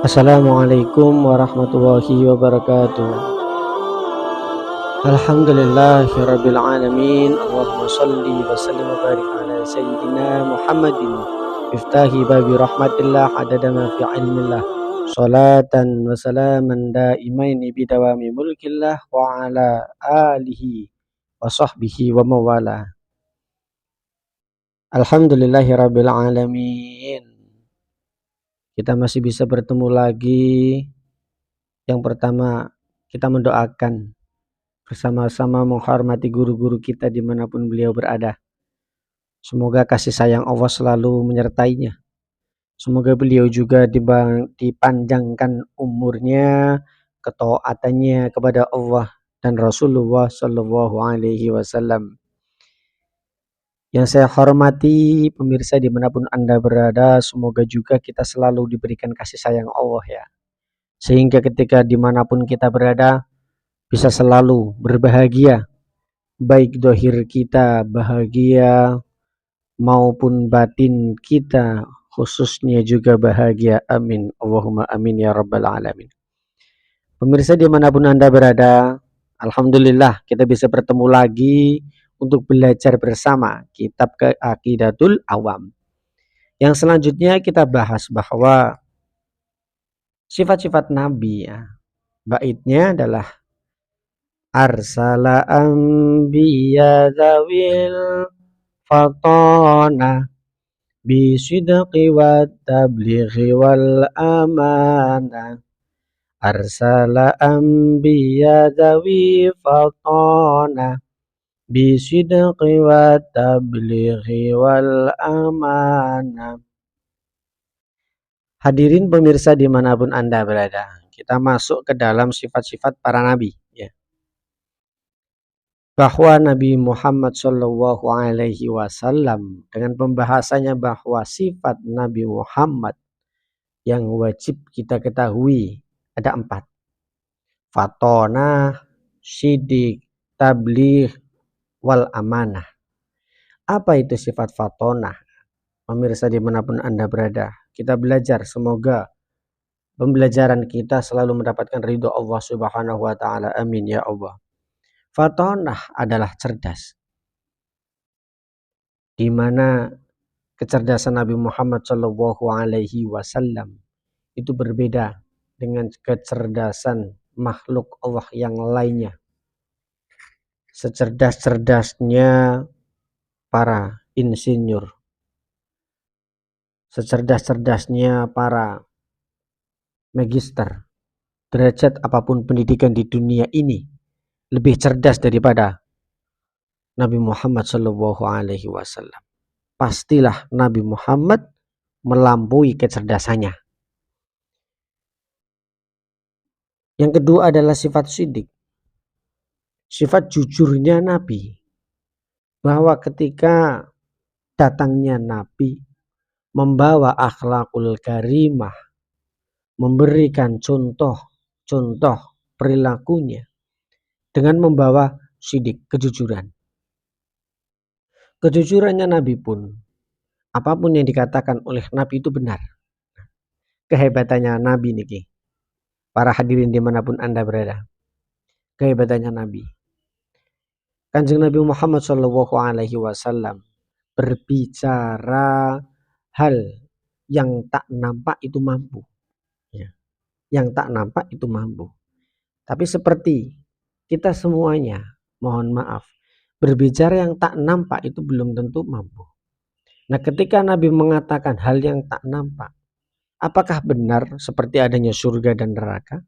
Assalamualaikum warahmatullahi wabarakatuh. Alhamdulillahirabbil alamin. Allahumma shalli wa sallim wa barik ala sayyidina Muhammadin iftahi babi rahmatillah adada ma fi ilmillah. Salatan wa salaman daimaini bidawami mulkillah wa ala alihi wa sahbihi wa mawala. Alhamdulillahirabbil alamin. Kita masih bisa bertemu lagi. Yang pertama, kita mendoakan bersama-sama menghormati guru-guru kita dimanapun beliau berada. Semoga kasih sayang Allah selalu menyertainya. Semoga beliau juga dipanjangkan umurnya, ketaatannya kepada Allah dan Rasulullah Shallallahu Alaihi Wasallam. Yang saya hormati pemirsa dimanapun Anda berada, semoga juga kita selalu diberikan kasih sayang Allah ya. Sehingga ketika dimanapun kita berada, bisa selalu berbahagia, baik dohir kita bahagia maupun batin kita khususnya juga bahagia. Amin. Allahumma amin ya rabbal alamin. Pemirsa dimanapun Anda berada, alhamdulillah kita bisa bertemu lagi untuk belajar bersama kitab Aqidatul Awam. Yang selanjutnya kita bahas bahwa sifat-sifat Nabi ya. Baitnya adalah arsala anbiya zawil fatana bisidqi wat tablighi wal amana. Arsala anbiya zawi fatana bisidqi wat tablighi wal amana. Hadirin pemirsa dimanapun Anda berada, kita masuk ke dalam sifat-sifat para nabi ya. Bahwa Nabi Muhammad Shallallahu Alaihi Wasallam dengan pembahasannya bahwa sifat Nabi Muhammad yang wajib kita ketahui ada 4. Fatonah, sidik, tabligh, wal amanah. Apa itu sifat fatonah? Pemirsa dimanapun Anda berada, kita belajar, semoga pembelajaran kita selalu mendapatkan ridho Allah Subhanahu wa Ta'ala. Amin ya Allah. Fatonah adalah cerdas, di mana kecerdasan Nabi Muhammad Shallallahu Alaihi Wasallam itu berbeda dengan kecerdasan makhluk Allah yang lainnya. Secerdas-cerdasnya para insinyur, secerdas-cerdasnya para magister, derajat apapun pendidikan di dunia ini lebih cerdas daripada Nabi Muhammad Shallallahu Alaihi Wasallam. Pastilah Nabi Muhammad melampaui kecerdasannya. Yang kedua adalah sifat sidik, sifat jujurnya Nabi, bahwa ketika datangnya Nabi membawa akhlakul karimah, memberikan contoh perilakunya dengan membawa sidik, kejujuran. Kejujurannya Nabi pun, apapun yang dikatakan oleh Nabi itu benar. Kehebatannya Nabi niki, para hadirin dimanapun Anda berada, kehebatannya Nabi. Kanjeng Nabi Muhammad Shallallahu Alaihi Wasallam berbicara hal yang tak nampak itu mampu, ya. Yang tak nampak itu mampu. Tapi seperti kita semuanya, mohon maaf, berbicara yang tak nampak itu belum tentu mampu. Nah, ketika Nabi mengatakan hal yang tak nampak, apakah benar seperti adanya surga dan neraka?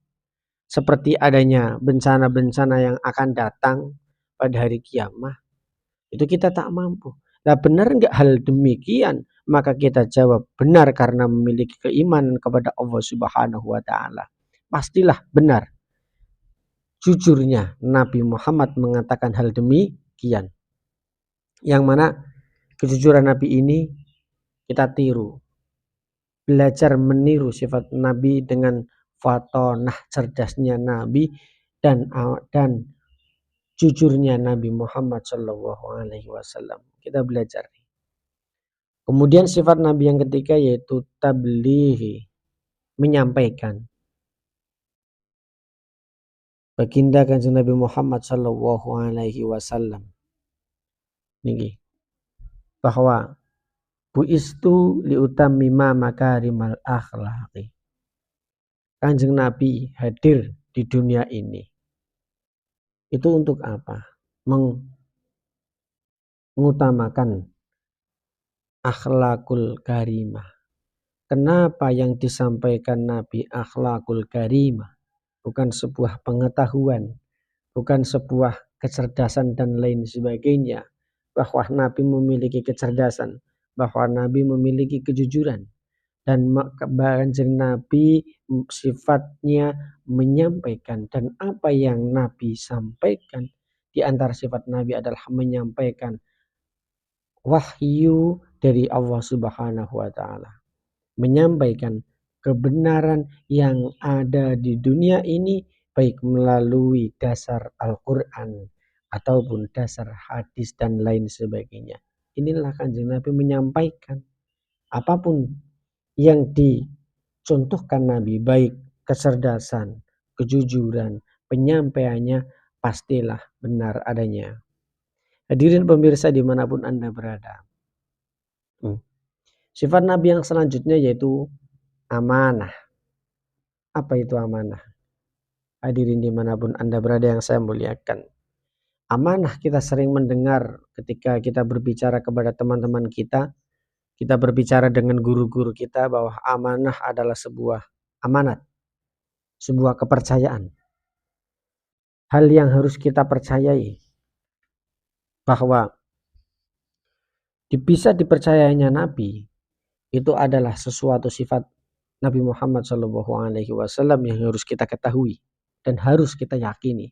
Seperti adanya bencana-bencana yang akan datang pada hari kiamat? Itu kita tak mampu. Nah, benar enggak hal demikian? Maka kita jawab benar karena memiliki keimanan kepada Allah Subhanahu wa Ta'ala. Pastilah benar. Jujurnya Nabi Muhammad mengatakan hal demikian. Yang mana kejujuran Nabi ini kita tiru. Belajar meniru sifat Nabi dengan fatonah, cerdasnya Nabi dan jujurnya Nabi Muhammad Shallallahu Alaihi Wasallam. Kita belajar. Kemudian sifat Nabi yang ketiga yaitu tablighi. menyampaikan. Baginda Kanjeng Nabi Muhammad sallallahu alaihi wasallam niki bahwa buistu liutammima makarimal akhlaqi. Kanjeng Nabi hadir di dunia ini itu untuk apa? Mengutamakan akhlakul karimah. Kenapa yang disampaikan Nabi akhlakul karimah? Bukan sebuah pengetahuan, bukan sebuah kecerdasan dan lain sebagainya. Bahwa Nabi memiliki kecerdasan, bahwa Nabi memiliki kejujuran. Dan Kanjeng Nabi sifatnya menyampaikan. Dan apa yang Nabi sampaikan, di antara sifat Nabi adalah menyampaikan wahyu dari Allah Subhanahu wa Ta'ala. Menyampaikan kebenaran yang ada di dunia ini baik melalui dasar Al-Quran ataupun dasar hadis dan lain sebagainya. Inilah Kanjeng Nabi menyampaikan apapun yang dicontohkan Nabi, baik kecerdasan, kejujuran, penyampaiannya pastilah benar adanya. Hadirin pemirsa dimanapun Anda berada. Sifat Nabi yang selanjutnya yaitu amanah. Apa itu amanah? Hadirin dimanapun Anda berada yang saya muliakan. Amanah kita sering mendengar ketika kita berbicara kepada teman-teman kita. Kita berbicara dengan guru-guru kita bahwa amanah adalah sebuah amanat. Sebuah kepercayaan. Hal yang harus kita percayai. Bahwa bisa dipercayainya Nabi itu adalah sesuatu sifat Nabi Muhammad SAW yang harus kita ketahui dan harus kita yakini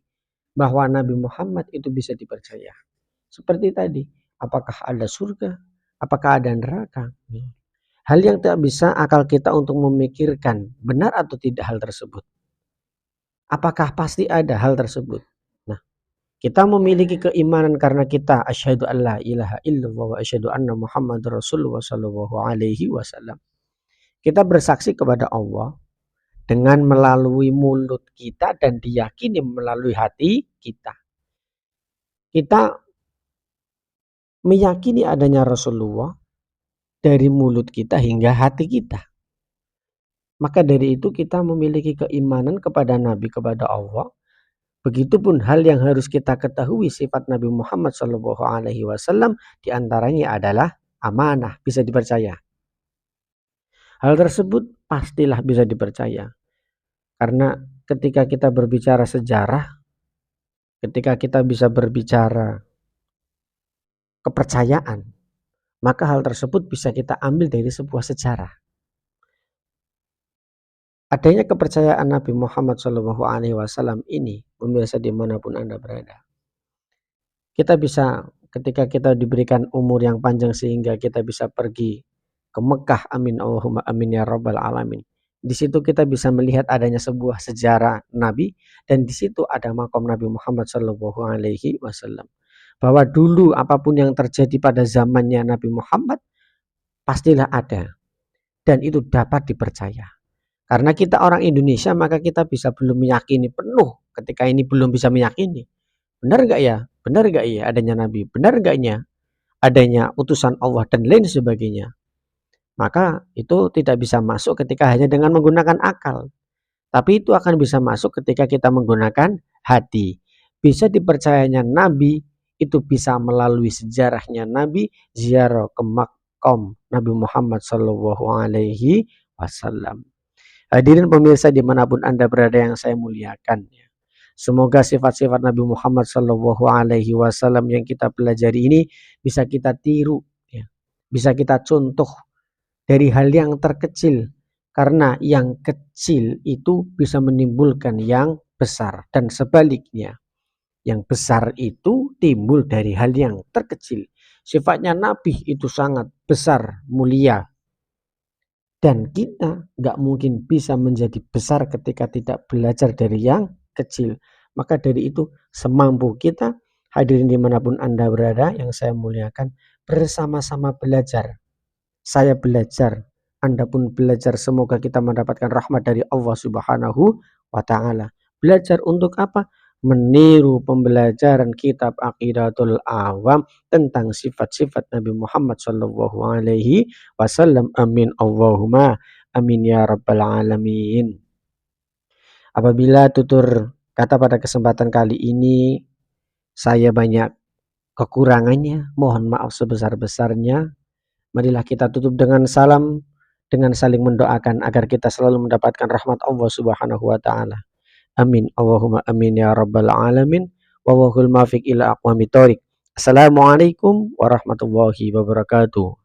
bahwa Nabi Muhammad itu bisa dipercaya. Seperti tadi, apakah ada surga, apakah ada neraka? Hal yang tak bisa akal kita untuk memikirkan benar atau tidak hal tersebut. Apakah pasti ada hal tersebut? Nah, kita memiliki keimanan karena kita asyhadu alla ilaha illallah wa asyhadu anna Muhammadar Rasulullah sallallahu alaihi wasallam. Kita bersaksi kepada Allah dengan melalui mulut kita dan diyakini melalui hati kita. Kita meyakini adanya Rasulullah dari mulut kita hingga hati kita. Maka dari itu kita memiliki keimanan kepada Nabi, kepada Allah. Begitupun hal yang harus kita ketahui sifat Nabi Muhammad SAW diantaranya adalah amanah, bisa dipercaya. Hal tersebut pastilah bisa dipercaya. Karena ketika kita berbicara sejarah, ketika kita bisa berbicara kepercayaan, maka hal tersebut bisa kita ambil dari sebuah sejarah. Adanya kepercayaan Nabi Muhammad SAW ini, pemirsa dimanapun Anda berada. Kita bisa, ketika kita diberikan umur yang panjang sehingga kita bisa pergi ke Mekah, amin Allahumma amin ya rabbal alamin. Di situ kita bisa melihat adanya sebuah sejarah Nabi dan di situ ada makom Nabi Muhammad SAW. Bahwa dulu apapun yang terjadi pada zamannya Nabi Muhammad pastilah ada dan itu dapat dipercaya. Karena kita orang Indonesia maka kita bisa belum meyakini penuh ketika ini belum bisa meyakini. Benar gak ya? Benar gak ya adanya Nabi? Benar gaknya adanya utusan Allah dan lain sebagainya? Maka itu tidak bisa masuk ketika hanya dengan menggunakan akal. Tapi itu akan bisa masuk ketika kita menggunakan hati. Bisa dipercayanya Nabi itu bisa melalui sejarahnya Nabi ziarah ke makom Nabi Muhammad SAW. Hadirin pemirsa dimanapun Anda berada yang saya muliakan. Semoga sifat-sifat Nabi Muhammad SAW yang kita pelajari ini bisa kita tiru, bisa kita contoh dari hal yang terkecil. Karena yang kecil itu bisa menimbulkan yang besar dan sebaliknya. Yang besar itu timbul dari hal yang terkecil. Sifatnya Nabi itu sangat besar, mulia. Dan kita gak mungkin bisa menjadi besar ketika tidak belajar dari yang kecil. Maka dari itu semampu kita, hadirin dimanapun Anda berada yang saya muliakan, bersama-sama belajar. Saya belajar Anda pun belajar, semoga kita mendapatkan rahmat dari Allah Subhanahu wa Ta'ala. Belajar untuk apa? Meniru pembelajaran kitab Aqidatul Awam tentang sifat-sifat Nabi Muhammad Sallallahu Alaihi Wasallam. Amin Allahumma amin ya rabbal alamin. Apabila tutur kata pada kesempatan kali ini saya banyak kekurangannya, mohon maaf sebesar-besarnya. Marilah kita tutup dengan salam, dengan saling mendoakan agar kita selalu mendapatkan rahmat Allah Subhanahu wa Ta'ala. Amin Allahumma amin ya rabbal alamin. Wallahul muwaffiq ila aqwamit thoriq. Assalamualaikum warahmatullahi wabarakatuh.